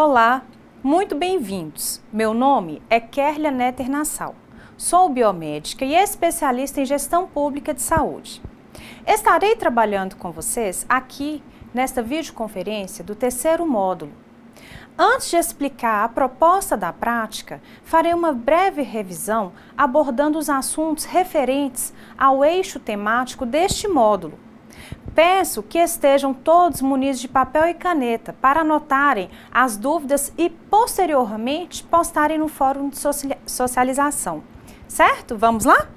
Olá, muito bem-vindos. Meu nome é Kerlia Netter Nassau. Sou biomédica e especialista em gestão pública de saúde. Estarei trabalhando com vocês aqui nesta videoconferência do terceiro módulo. Antes de explicar a proposta da prática, farei uma breve revisão abordando os assuntos referentes ao eixo temático deste módulo. Peço que estejam todos munidos de papel e caneta para anotarem as dúvidas e, posteriormente, postarem no fórum de socialização. Certo? Vamos lá?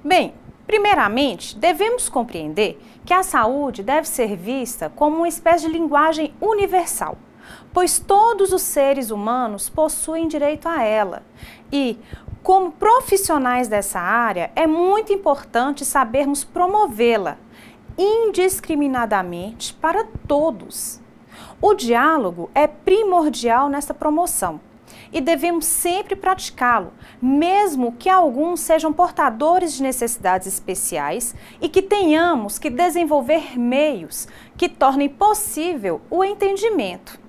Bem, primeiramente, devemos compreender que a saúde deve ser vista como uma espécie de linguagem universal, pois todos os seres humanos possuem direito a ela e, como profissionais dessa área, é muito importante sabermos promovê-la indiscriminadamente para todos. O diálogo é primordial nessa promoção e devemos sempre praticá-lo, mesmo que alguns sejam portadores de necessidades especiais e que tenhamos que desenvolver meios que tornem possível o entendimento.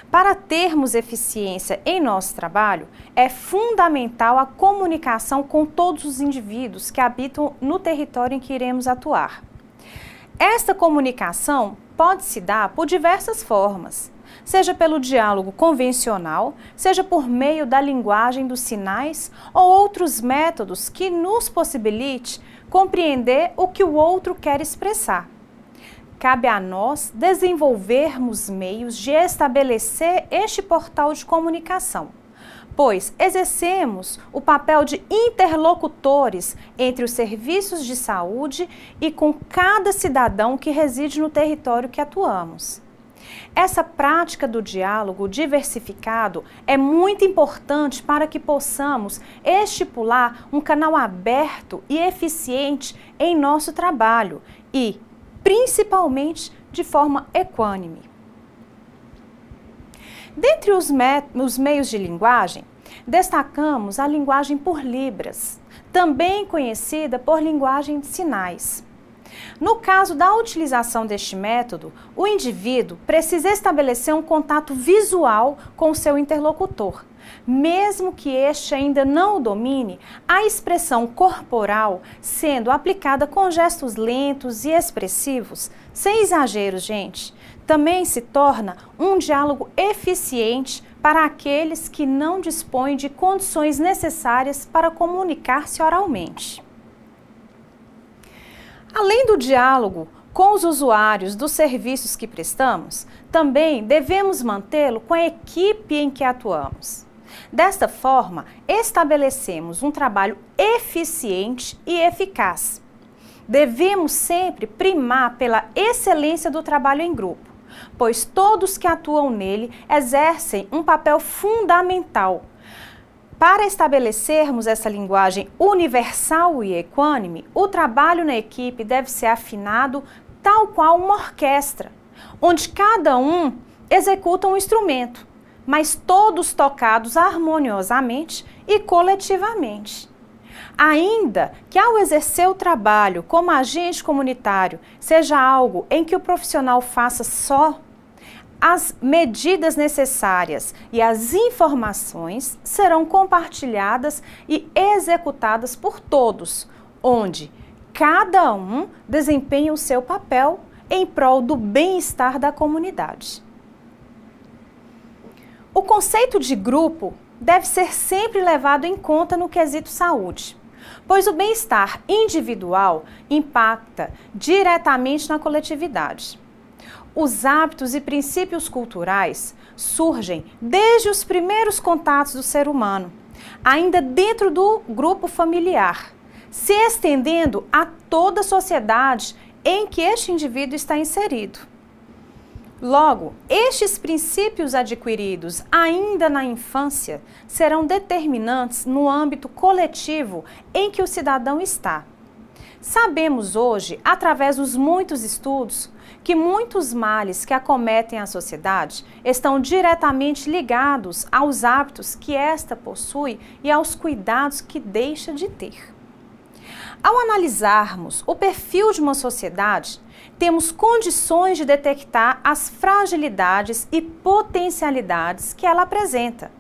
Para termos eficiência em nosso trabalho, é fundamental a comunicação com todos os indivíduos que habitam no território em que iremos atuar. Esta comunicação pode se dar por diversas formas, seja pelo diálogo convencional, seja por meio da linguagem dos sinais ou outros métodos que nos possibilite compreender o que o outro quer expressar. Cabe a nós desenvolvermos meios de estabelecer este portal de comunicação, pois exercemos o papel de interlocutores entre os serviços de saúde e com cada cidadão que reside no território que atuamos. Essa prática do diálogo diversificado é muito importante para que possamos estipular um canal aberto e eficiente em nosso trabalho e, principalmente, de forma equânime. Dentre os meios de linguagem, destacamos a linguagem por libras, também conhecida por linguagem de sinais. No caso da utilização deste método, o indivíduo precisa estabelecer um contato visual com o seu interlocutor. Mesmo que este ainda não o domine, a expressão corporal, sendo aplicada com gestos lentos e expressivos, sem exageros, gente, também se torna um diálogo eficiente para aqueles que não dispõem de condições necessárias para comunicar-se oralmente. Além do diálogo com os usuários dos serviços que prestamos, também devemos mantê-lo com a equipe em que atuamos. Desta forma, estabelecemos um trabalho eficiente e eficaz. Devemos sempre primar pela excelência do trabalho em grupo, pois todos que atuam nele exercem um papel fundamental. Para estabelecermos essa linguagem universal e equânime, o trabalho na equipe deve ser afinado tal qual uma orquestra, onde cada um executa um instrumento, mas todos tocados harmoniosamente e coletivamente. Ainda que ao exercer o trabalho como agente comunitário seja algo em que o profissional faça só, as medidas necessárias e as informações serão compartilhadas e executadas por todos, onde cada um desempenha o seu papel em prol do bem-estar da comunidade. O conceito de grupo deve ser sempre levado em conta no quesito saúde, pois o bem-estar individual impacta diretamente na coletividade. Os hábitos e princípios culturais surgem desde os primeiros contatos do ser humano, ainda dentro do grupo familiar, se estendendo a toda a sociedade em que este indivíduo está inserido. Logo, estes princípios adquiridos ainda na infância serão determinantes no âmbito coletivo em que o cidadão está. Sabemos hoje, através dos muitos estudos, que muitos males que acometem a sociedade estão diretamente ligados aos hábitos que esta possui e aos cuidados que deixa de ter. Ao analisarmos o perfil de uma sociedade, temos condições de detectar as fragilidades e potencialidades que ela apresenta.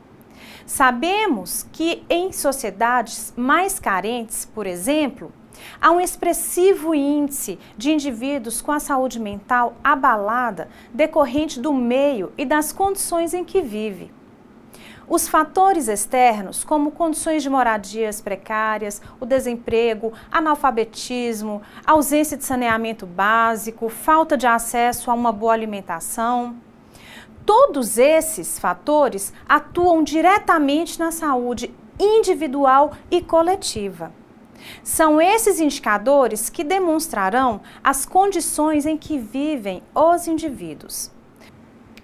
Sabemos que em sociedades mais carentes, por exemplo, há um expressivo índice de indivíduos com a saúde mental abalada decorrente do meio e das condições em que vive. Os fatores externos, como condições de moradias precárias, o desemprego, analfabetismo, ausência de saneamento básico, falta de acesso a uma boa alimentação, todos esses fatores atuam diretamente na saúde individual e coletiva. São esses indicadores que demonstrarão as condições em que vivem os indivíduos.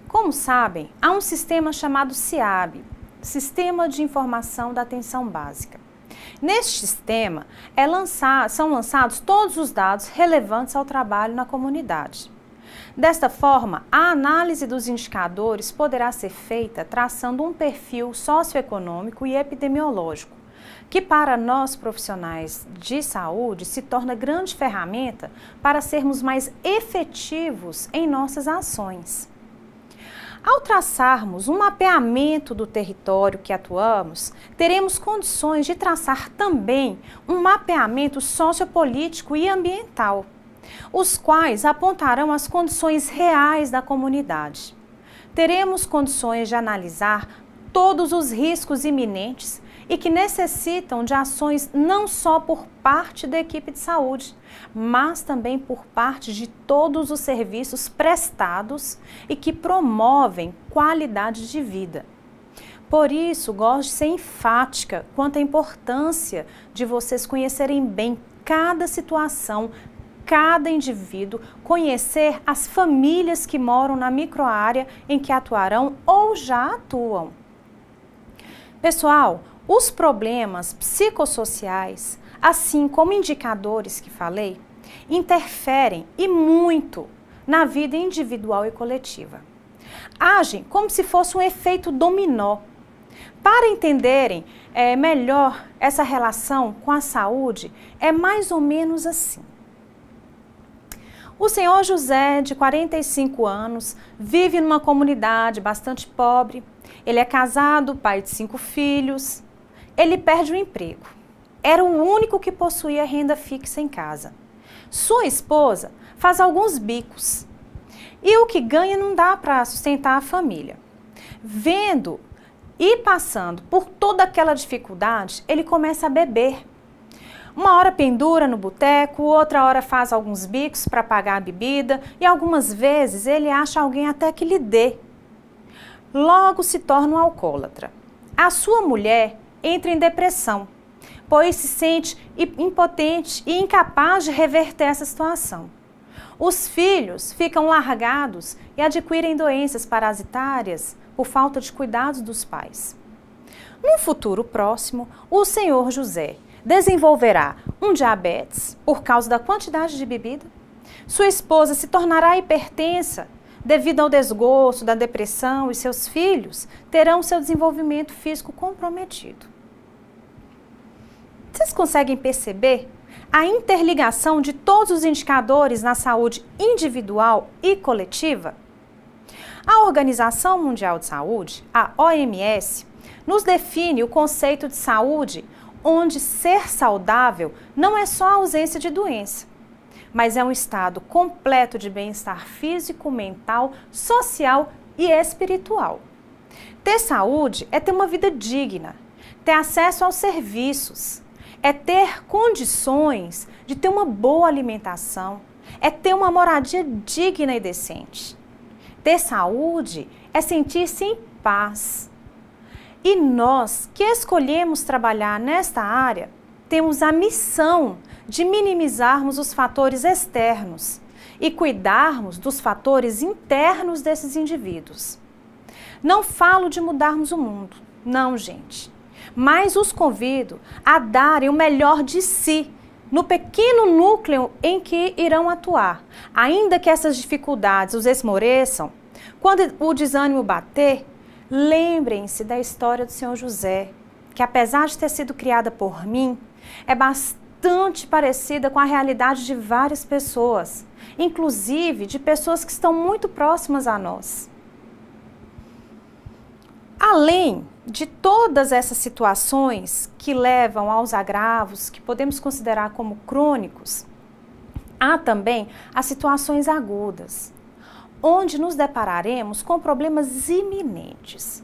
Como sabem, há um sistema chamado SIAB, Sistema de Informação da Atenção Básica. Neste sistema são lançados todos os dados relevantes ao trabalho na comunidade. Desta forma, a análise dos indicadores poderá ser feita traçando um perfil socioeconômico e epidemiológico, que para nós profissionais de saúde se torna grande ferramenta para sermos mais efetivos em nossas ações. Ao traçarmos um mapeamento do território que atuamos, teremos condições de traçar também um mapeamento sociopolítico e ambiental, os quais apontarão as condições reais da comunidade. Teremos condições de analisar todos os riscos iminentes e que necessitam de ações não só por parte da equipe de saúde, mas também por parte de todos os serviços prestados e que promovem qualidade de vida. Por isso, gosto de ser enfática quanto à importância de vocês conhecerem bem cada situação, cada indivíduo, conhecer as famílias que moram na microárea em que atuarão ou já atuam. Pessoal, os problemas psicossociais, assim como indicadores que falei, interferem e muito na vida individual e coletiva. Agem como se fosse um efeito dominó. Para entenderem melhor essa relação com a saúde, é mais ou menos assim. O senhor José, de 45 anos, vive numa comunidade bastante pobre. Ele é casado, pai de 5 filhos. Ele perde o emprego. Era o único que possuía renda fixa em casa. Sua esposa faz alguns bicos e o que ganha não dá para sustentar a família. Vendo e passando por toda aquela dificuldade, ele começa a beber. Uma hora pendura no boteco, outra hora faz alguns bicos para pagar a bebida e algumas vezes ele acha alguém até que lhe dê. Logo se torna um alcoólatra. A sua mulher entra em depressão, pois se sente impotente e incapaz de reverter essa situação. Os filhos ficam largados e adquirem doenças parasitárias por falta de cuidados dos pais. Num futuro próximo, o senhor José desenvolverá um diabetes por causa da quantidade de bebida. Sua esposa se tornará hipertensa devido ao desgosto, da depressão, e seus filhos terão seu desenvolvimento físico comprometido. Vocês conseguem perceber a interligação de todos os indicadores na saúde individual e coletiva? A Organização Mundial de Saúde, a OMS, nos define o conceito de saúde, onde ser saudável não é só a ausência de doença, mas é um estado completo de bem-estar físico, mental, social e espiritual. Ter saúde é ter uma vida digna, ter acesso aos serviços, é ter condições de ter uma boa alimentação, é ter uma moradia digna e decente. Ter saúde é sentir-se em paz. E nós que escolhemos trabalhar nesta área, temos a missão de minimizarmos os fatores externos e cuidarmos dos fatores internos desses indivíduos. Não falo de mudarmos o mundo, não, gente. Mas os convido a darem o melhor de si no pequeno núcleo em que irão atuar. Ainda que essas dificuldades os esmoreçam, quando o desânimo bater, lembrem-se da história do senhor José, que apesar de ter sido criada por mim, é bastante parecida com a realidade de várias pessoas. inclusive de pessoas que estão muito próximas a nós. Além de todas essas situações que levam aos agravos, que podemos considerar como crônicos, há também as situações agudas, onde nos depararemos com problemas iminentes,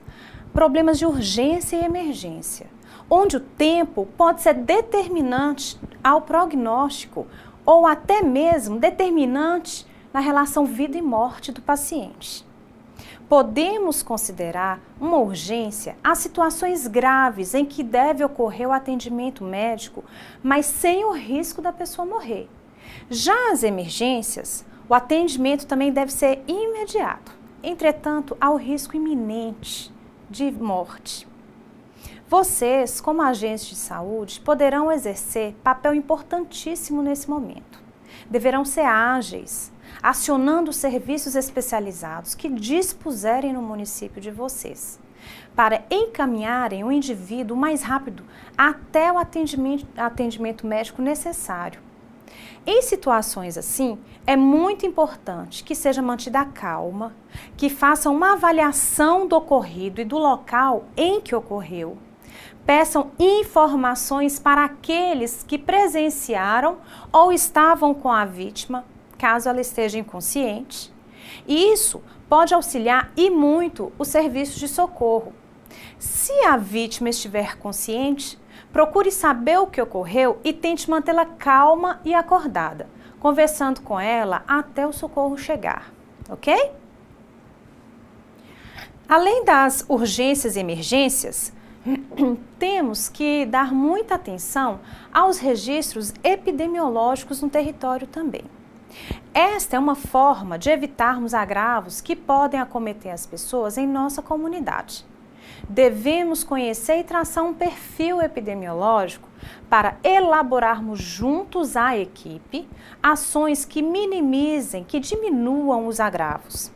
problemas de urgência e emergência, onde o tempo pode ser determinante ao prognóstico ou até mesmo determinante na relação vida e morte do paciente. Podemos considerar uma urgência as situações graves em que deve ocorrer o atendimento médico, mas sem o risco da pessoa morrer. Já as emergências, o atendimento também deve ser imediato. Entretanto, há o risco iminente de morte. Vocês, como agentes de saúde, poderão exercer papel importantíssimo nesse momento. Deverão ser ágeis, acionando serviços especializados que dispuserem no município de vocês, para encaminharem o indivíduo mais rápido até o atendimento médico necessário. Em situações assim, é muito importante que seja mantida a calma, que façam uma avaliação do ocorrido e do local em que ocorreu. Peçam informações para aqueles que presenciaram ou estavam com a vítima, caso ela esteja inconsciente. E isso pode auxiliar e muito os serviços de socorro. Se a vítima estiver consciente, procure saber o que ocorreu e tente mantê-la calma e acordada, conversando com ela até o socorro chegar, ok? Além das urgências e emergências, temos que dar muita atenção aos registros epidemiológicos no território também. Esta é uma forma de evitarmos agravos que podem acometer as pessoas em nossa comunidade. Devemos conhecer e traçar um perfil epidemiológico para elaborarmos juntos à equipe ações que minimizem, que diminuam os agravos.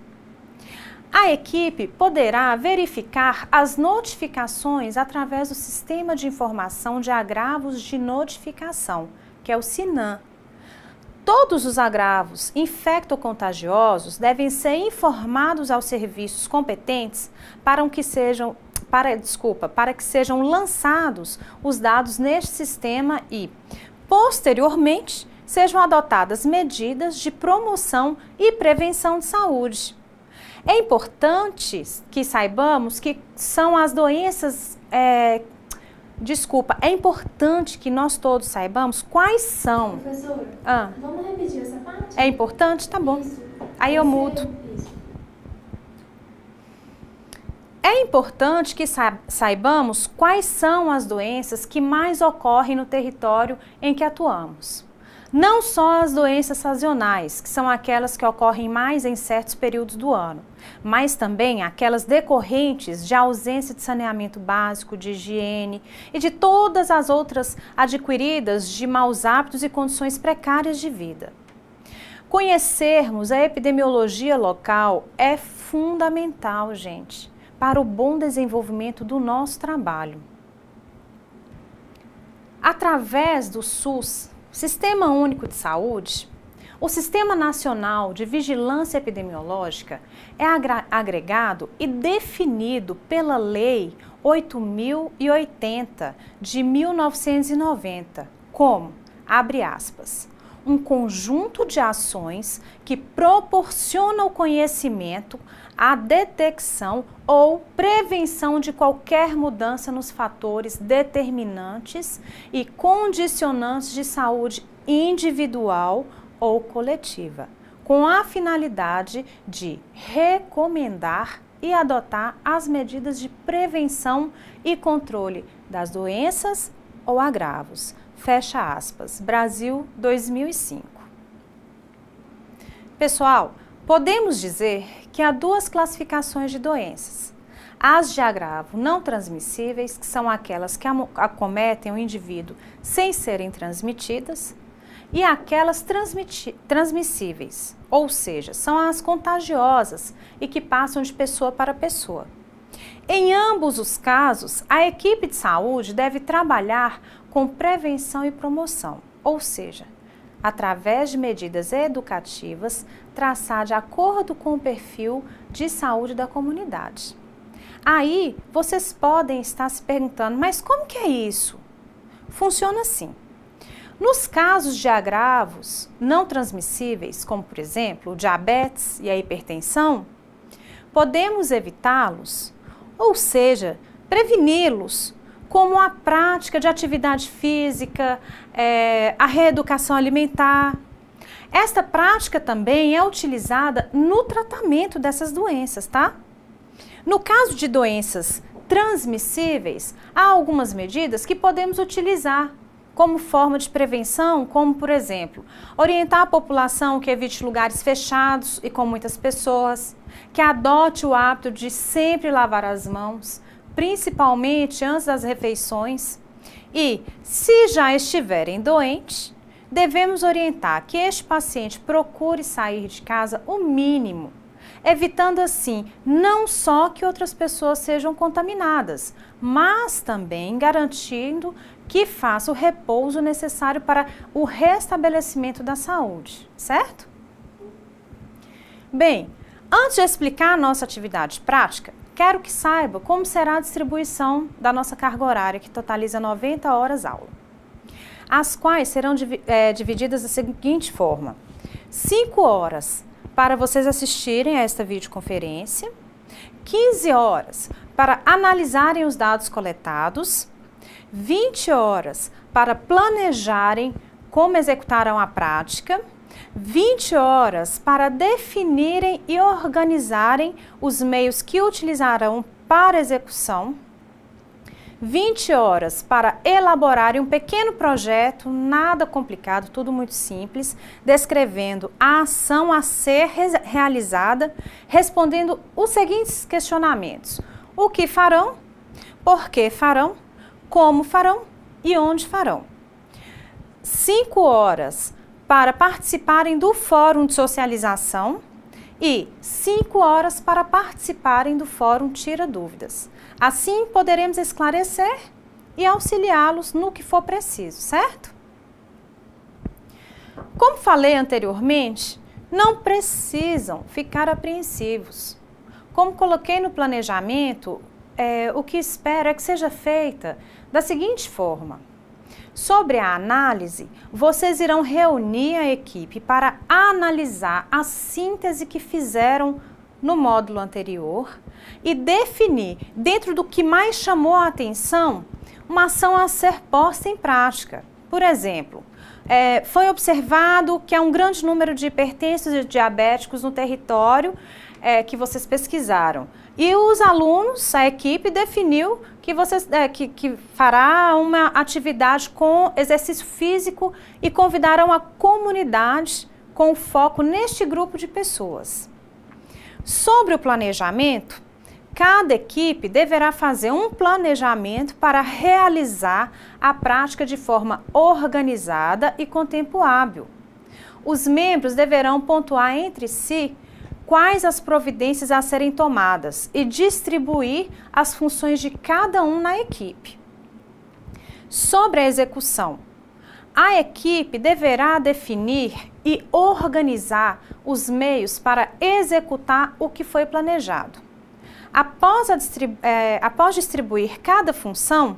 A equipe poderá verificar as notificações através do Sistema de Informação de Agravos de Notificação, que é o SINAM. Todos os agravos infectocontagiosos devem ser informados aos serviços competentes para que sejam lançados os dados neste sistema e, posteriormente, sejam adotadas medidas de promoção e prevenção de saúde. É importante que saibamos que são as doenças... é importante que nós todos saibamos quais são. Professora, vamos repetir essa parte? É importante? Tá bom. Isso. Aí eu mudo. Isso. É importante que saibamos quais são as doenças que mais ocorrem no território em que atuamos. Não só as doenças sazonais, que são aquelas que ocorrem mais em certos períodos do ano, mas também aquelas decorrentes de ausência de saneamento básico, de higiene e de todas as outras adquiridas de maus hábitos e condições precárias de vida. Conhecermos a epidemiologia local é fundamental, gente, para o bom desenvolvimento do nosso trabalho. Através do SUS, Sistema Único de Saúde, o Sistema Nacional de Vigilância Epidemiológica é agregado e definido pela Lei 8.080 de 1990 como, abre aspas, um conjunto de ações que proporciona o conhecimento, a detecção ou prevenção de qualquer mudança nos fatores determinantes e condicionantes de saúde individual ou coletiva, com a finalidade de recomendar e adotar as medidas de prevenção e controle das doenças ou agravos. Fecha aspas. Brasil 2005. Pessoal, podemos dizer que há duas classificações de doenças. As de agravo não transmissíveis, que são aquelas que acometem o indivíduo sem serem transmitidas, e aquelas transmissíveis, ou seja, são as contagiosas e que passam de pessoa para pessoa. Em ambos os casos, a equipe de saúde deve trabalhar com prevenção e promoção, ou seja, através de medidas educativas, traçar de acordo com o perfil de saúde da comunidade. Aí, vocês podem estar se perguntando, mas como que é isso? Funciona assim. Nos casos de agravos não transmissíveis, como por exemplo o diabetes e a hipertensão, podemos evitá-los, ou seja, preveni-los, como a prática de atividade física, a reeducação alimentar. Esta prática também é utilizada no tratamento dessas doenças, tá? No caso de doenças transmissíveis, há algumas medidas que podemos utilizar como forma de prevenção, como por exemplo, orientar a população que evite lugares fechados e com muitas pessoas, que adote o hábito de sempre lavar as mãos, principalmente antes das refeições. E, se já estiverem doentes, devemos orientar que este paciente procure sair de casa o mínimo, evitando assim não só que outras pessoas sejam contaminadas, mas também garantindo que faça o repouso necessário para o restabelecimento da saúde, certo? Bem, antes de explicar a nossa atividade prática, quero que saiba como será a distribuição da nossa carga horária, que totaliza 90 horas aula, as quais serão divididas da seguinte forma: 5 horas para vocês assistirem a esta videoconferência, 15 horas para analisarem os dados coletados, 20 horas para planejarem como executarão a prática, 20 horas para definirem e organizarem os meios que utilizarão para execução, 20 horas para elaborarem um pequeno projeto, nada complicado, tudo muito simples, descrevendo a ação a ser realizada, respondendo os seguintes questionamentos: o que farão, por que farão, como farão e onde farão. 5 horas para participarem do fórum de socialização e 5 horas para participarem do fórum Tira Dúvidas. Assim, poderemos esclarecer e auxiliá-los no que for preciso, certo? Como falei anteriormente, não precisam ficar apreensivos. Como coloquei no planejamento, o que espero é que seja feita da seguinte forma: sobre a análise, vocês irão reunir a equipe para analisar a síntese que fizeram no módulo anterior e definir, dentro do que mais chamou a atenção, uma ação a ser posta em prática. Por exemplo, foi observado que há um grande número de hipertensos e diabéticos no território que vocês pesquisaram. E os alunos, a equipe, definiu que que fará uma atividade com exercício físico e convidarão a comunidade com foco neste grupo de pessoas. Sobre o planejamento, cada equipe deverá fazer um planejamento para realizar a prática de forma organizada e com tempo hábil. Os membros deverão pontuar entre si quais as providências a serem tomadas e distribuir as funções de cada um na equipe. Sobre a execução, a equipe deverá definir e organizar os meios para executar o que foi planejado. Após distribuir cada função,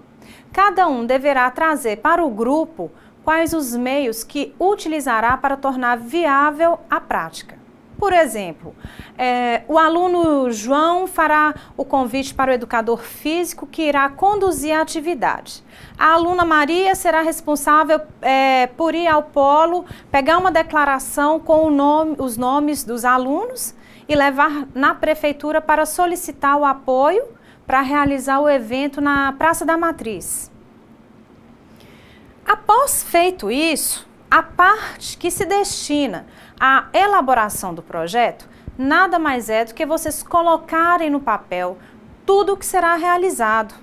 cada um deverá trazer para o grupo quais os meios que utilizará para tornar viável a prática. Por exemplo, o aluno João fará o convite para o educador físico que irá conduzir a atividade. A aluna Maria será responsável por ir ao polo, pegar uma declaração com os nomes dos alunos e levar na prefeitura para solicitar o apoio para realizar o evento na Praça da Matriz. Após feito isso, a parte que se destina à elaboração do projeto nada mais é do que vocês colocarem no papel tudo o que será realizado.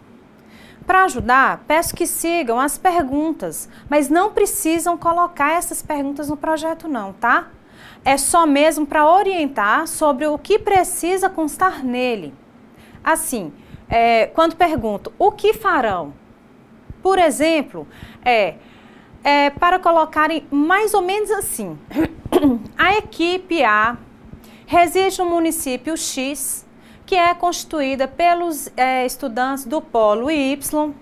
Para ajudar, peço que sigam as perguntas, mas não precisam colocar essas perguntas no projeto não, tá? É só mesmo para orientar sobre o que precisa constar nele. Assim, quando pergunto o que farão, por exemplo, para colocarem mais ou menos assim. A equipe A reside no município X, que é constituída pelos estudantes do polo Y,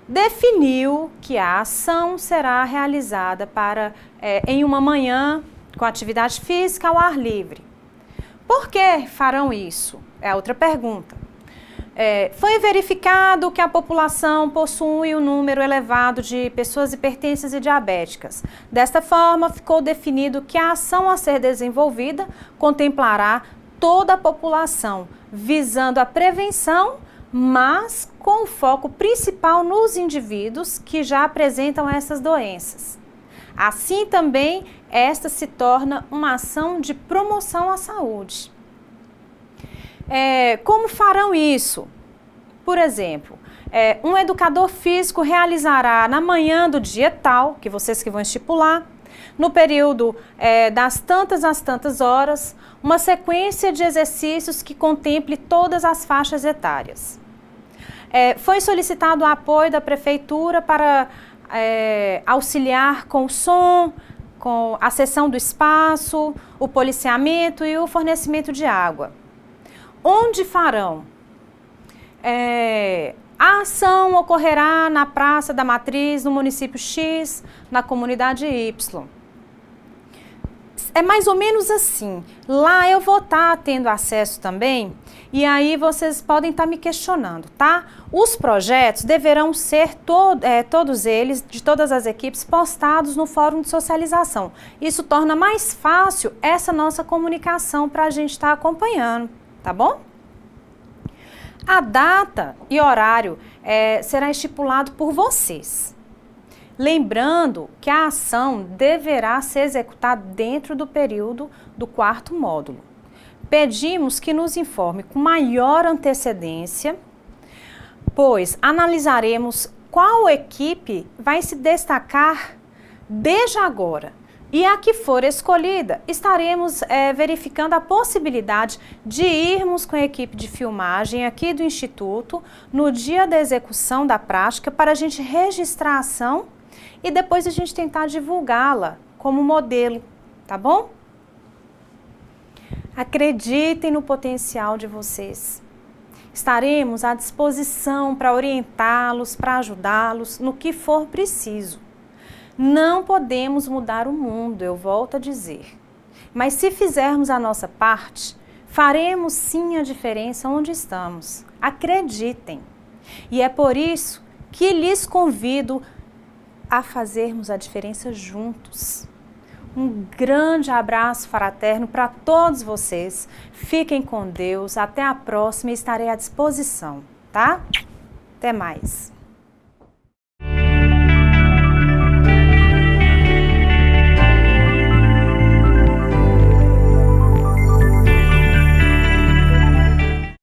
definiu que a ação será realizada em uma manhã com atividade física ao ar livre. Por que farão isso? É a outra pergunta. Foi verificado que a população possui um número elevado de pessoas hipertensas e diabéticas. Desta forma, ficou definido que a ação a ser desenvolvida contemplará toda a população, visando a prevenção, mas com foco principal nos indivíduos que já apresentam essas doenças. Assim também, esta se torna uma ação de promoção à saúde. Como farão isso? Por exemplo, um educador físico realizará na manhã do dia tal, que vocês que vão estipular, no período das tantas às tantas horas, uma sequência de exercícios que contemple todas as faixas etárias. Foi solicitado o apoio da prefeitura para auxiliar com o som, com a cessão do espaço, o policiamento e o fornecimento de água. Onde farão? A ação ocorrerá na Praça da Matriz, no município X, na comunidade Y. É mais ou menos assim. Lá eu vou estar tendo acesso também, e aí vocês podem estar me questionando, tá? Os projetos deverão ser todos eles, de todas as equipes, postados no fórum de socialização. Isso torna mais fácil essa nossa comunicação para a gente estar acompanhando, tá bom? A data e horário será estipulado por vocês. Lembrando que a ação deverá ser executada dentro do período do 4º módulo. Pedimos que nos informe com maior antecedência, pois analisaremos qual equipe vai se destacar desde agora. E a que for escolhida, estaremos verificando a possibilidade de irmos com a equipe de filmagem aqui do Instituto no dia da execução da prática para a gente registrar a ação e depois a gente tentar divulgá-la como modelo, tá bom? Acreditem no potencial de vocês. Estaremos à disposição para orientá-los, para ajudá-los no que for preciso. Não podemos mudar o mundo, eu volto a dizer. Mas se fizermos a nossa parte, faremos sim a diferença onde estamos. Acreditem. E é por isso que lhes convido a fazermos a diferença juntos. Um grande abraço fraterno para todos vocês. Fiquem com Deus. Até a próxima e estarei à disposição, tá? Até mais.